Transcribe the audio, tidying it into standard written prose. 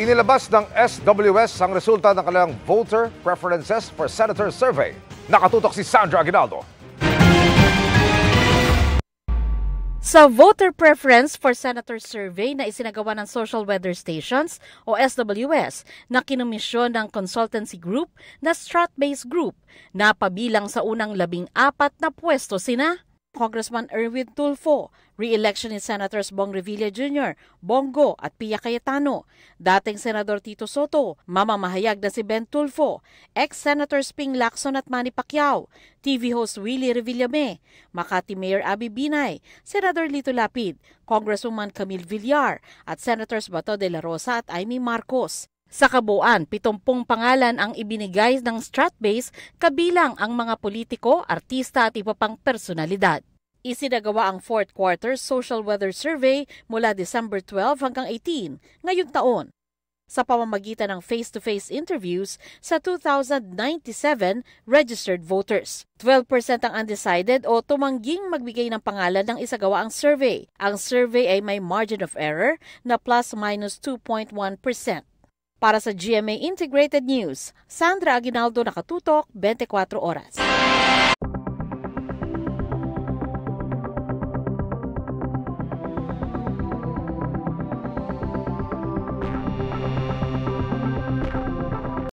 Inilabas ng SWS ang resulta ng kanilang Voter Preferences for Senator Survey. Nakatutok si Sandra Aguinaldo. Sa Voter Preference for Senator Survey na isinagawa ng Social Weather Stations o SWS na kinomisyon ng consultancy group na Strat-based Group na pabilang sa unang 14 na pwesto sina Congressman Erwin Tulfo, re-election ni Senators Bong Revilla Jr., Bongo at Pia Cayetano, dating Senador Tito Soto, mamamahayag na si Ben Tulfo, ex-Senators Ping Lacson at Manny Pacquiao, TV host Willie Revillame, Makati Mayor Abby Binay, Senador Lito Lapid, Congresswoman Camille Villar at Senators Bato de la Rosa at Amy Marcos. Sa kabuuan, 70 pangalan ang ibinigay ng Strat-base kabilang ang mga politiko, artista at iba pang personalidad. Isinagawa ang 4th Quarter Social Weather Survey mula December 12 hanggang 18 ngayong taon sa pamamagitan ng face-to-face interviews sa 2,097 registered voters. 12% ang undecided o tumangging magbigay ng pangalan ng isagawa ang survey. Ang survey ay may margin of error na plus-minus 2.1%. Para sa GMA Integrated News, Sandra Aguinaldo, Nakatutok, 24 Oras.